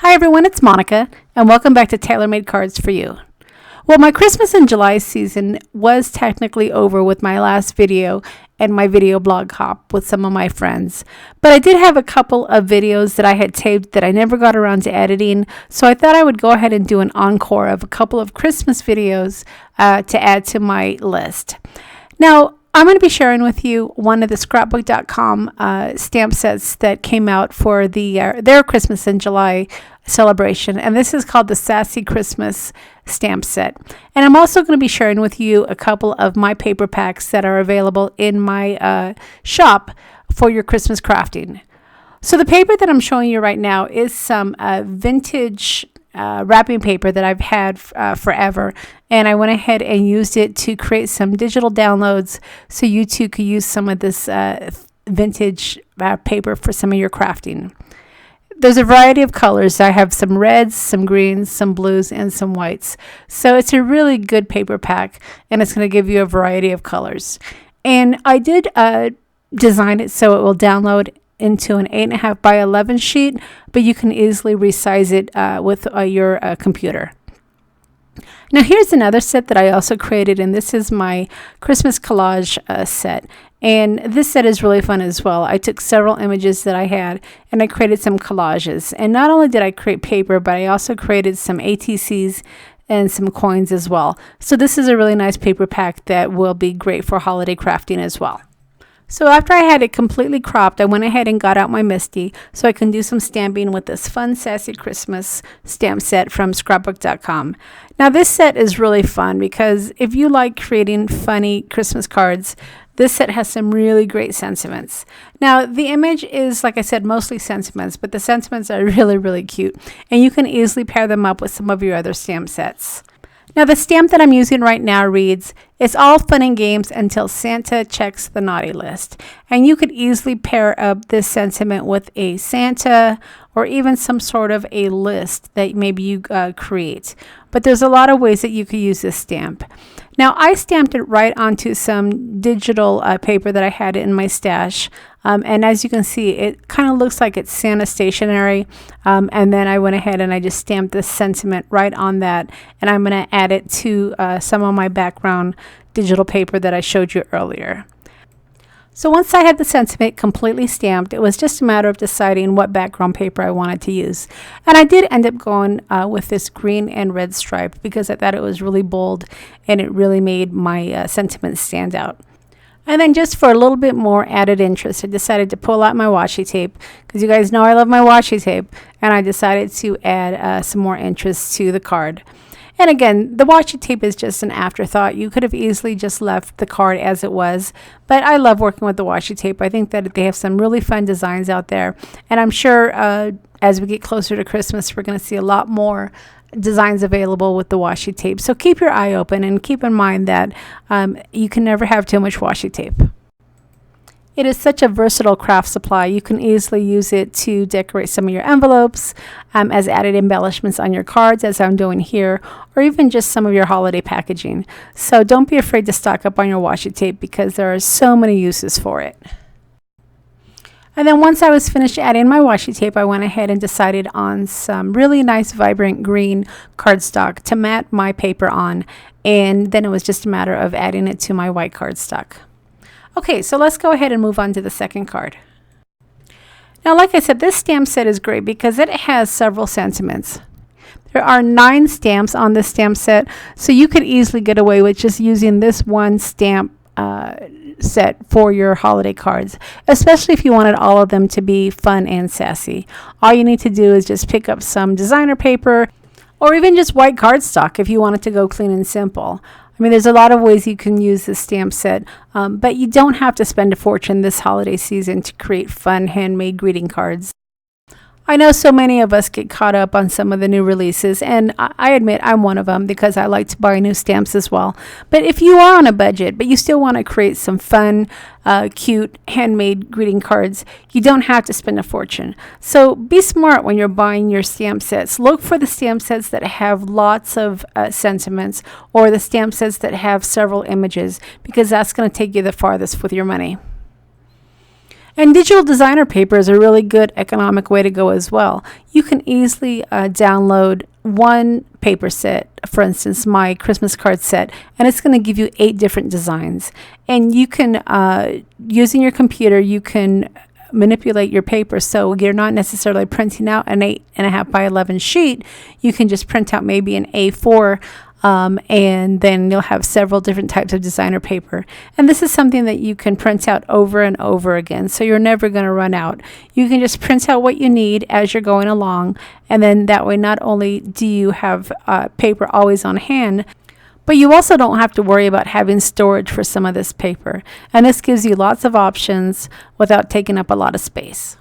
Hi everyone, it's Monica, and welcome back to Tailor-Made Cards for You. Well, my Christmas in July season was technically over with my last video and my video blog hop with some of my friends. But I did have a couple of videos that I had taped that I never got around to editing, so I thought I would go ahead and do an encore of a couple of Christmas videos to add to my list. Now, I'm going to be sharing with you one of the scrapbook.com stamp sets that came out for their Christmas in July celebration, and this is called the Sassy Christmas Stamp set. And I'm also going to be sharing with you a couple of my paper packs that are available in my shop for your Christmas crafting. So the paper that I'm showing you right now is some vintage wrapping paper that I've had forever, and I went ahead and used it to create some digital downloads so you too could use some of this vintage paper for some of your crafting. There's a variety of colors. I have some reds, some greens, some blues, and some whites. So it's a really good paper pack, and it's going to give you a variety of colors. And I did design it so it will download into an 8.5 by 11 sheet, but you can easily resize it with your computer. Now here's another set that I also created, and this is my Christmas collage set. And this set is really fun as well. I took several images that I had and I created some collages. And not only did I create paper, but I also created some ATCs and some coins as well. So this is a really nice paper pack that will be great for holiday crafting as well. So after I had it completely cropped, I went ahead and got out my MISTI so I can do some stamping with this fun Sassy Christmas stamp set from scrapbook.com. Now this set is really fun because if you like creating funny Christmas cards, this set has some really great sentiments. Now the image is, like I said, mostly sentiments, but the sentiments are really cute, and you can easily pair them up with some of your other stamp sets. Now the stamp that I'm using right now reads, "It's all fun and games until Santa checks the naughty list." And you could easily pair up this sentiment with a Santa or even some sort of a list that maybe you create. But there's a lot of ways that you could use this stamp. Now I stamped it right onto some digital paper that I had in my stash. And as you can see, it kind of looks like it's Santa stationery. And then I went ahead and I just stamped this sentiment right on that. And I'm going to add it to some of my background digital paper that I showed you earlier. So once I had the sentiment completely stamped, it was just a matter of deciding what background paper I wanted to use. And I did end up going with this green and red stripe because I thought it was really bold and it really made my sentiment stand out. And then just for a little bit more added interest, I decided to pull out my washi tape because you guys know I love my washi tape, and I decided to add some more interest to the card. And again, the washi tape is just an afterthought. You could have easily just left the card as it was, but I love working with the washi tape. I think that they have some really fun designs out there, and I'm sure as we get closer to Christmas, we're going to see a lot more designs available with the washi tape. So keep your eye open and keep in mind that you can never have too much washi tape. It is such a versatile craft supply. You can easily use it to decorate some of your envelopes as added embellishments on your cards, as I'm doing here, or even just some of your holiday packaging. So don't be afraid to stock up on your washi tape because there are so many uses for it. And then once I was finished adding my washi tape, I went ahead and decided on some really nice vibrant green cardstock to mat my paper on. And then it was just a matter of adding it to my white cardstock. Okay, so let's go ahead and move on to the second card. Now, like I said, this stamp set is great because it has several sentiments. There are 9 stamps on this stamp set, so you could easily get away with just using this one stamp set for your holiday cards, especially if you wanted all of them to be fun and sassy. All you need to do is just pick up some designer paper or even just white cardstock if you wanted to go clean and simple. I mean, there's a lot of ways you can use this stamp set, but you don't have to spend a fortune this holiday season to create fun handmade greeting cards. I know so many of us get caught up on some of the new releases, and I admit I'm one of them because I like to buy new stamps as well. But if you are on a budget, but you still want to create some fun, cute, handmade greeting cards, you don't have to spend a fortune. So be smart when you're buying your stamp sets. Look for the stamp sets that have lots of sentiments, or the stamp sets that have several images, because that's going to take you the farthest with your money. And digital designer paper is a really good economic way to go as well. You can easily download one paper set, for instance, my Christmas card set, and it's going to give you 8 different designs. And you can, using your computer, you can manipulate your paper so you're not necessarily printing out an 8.5 by 11 sheet. You can just print out maybe an A4, and then you'll have several different types of designer paper. And this is something that you can print out over and over again, so you're never going to run out. You can just print out what you need as you're going along, and then that way not only do you have paper always on hand, but you also don't have to worry about having storage for some of this paper. And this gives you lots of options without taking up a lot of space.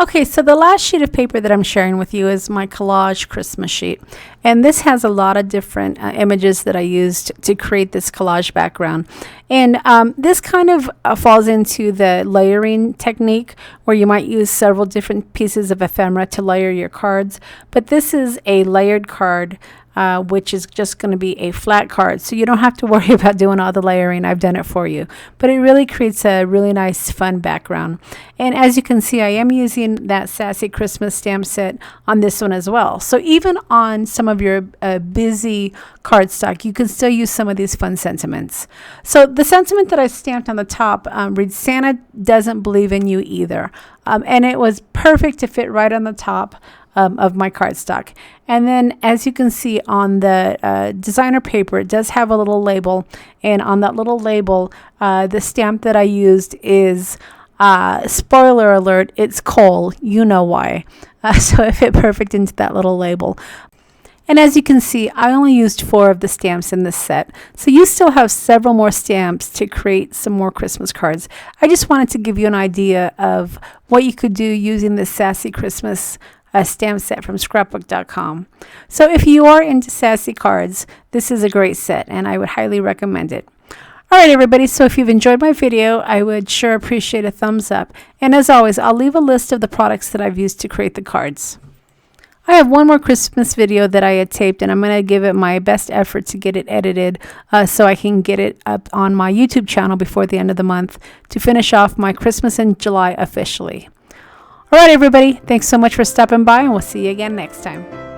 Okay, so the last sheet of paper that I'm sharing with you is my Collage Christmas sheet. And this has a lot of different images that I used to create this collage background. And this kind of falls into the layering technique, where you might use several different pieces of ephemera to layer your cards. But this is a layered card, which is just going to be a flat card, so you don't have to worry about doing all the layering. I've done it for you, but it really creates a really nice fun background. And as you can see, I am using that Sassy Christmas Stamp set on this one as well. So even on some of your busy cardstock, you can still use some of these fun sentiments. So the sentiment that I stamped on the top reads, "Santa doesn't believe in you either," and it was perfect to fit right on the top of my cardstock. And then, as you can see on the designer paper, it does have a little label, and on that little label, the stamp that I used is, spoiler alert, it's coal. You know why. So it fit perfect into that little label. And as you can see, I only used 4 of the stamps in this set. So you still have several more stamps to create some more Christmas cards. I just wanted to give you an idea of what you could do using this Sassy Christmas stamp set from scrapbook.com. So if you are into sassy cards, this is a great set, and I would highly recommend it. All right, everybody, so if you've enjoyed my video, I would sure appreciate a thumbs up. And as always, I'll leave a list of the products that I've used to create the cards. I have one more Christmas video that I had taped, and I'm going to give it my best effort to get it edited so I can get it up on my YouTube channel before the end of the month to finish off my Christmas in July officially. All right, everybody, thanks so much for stopping by, and we'll see you again next time.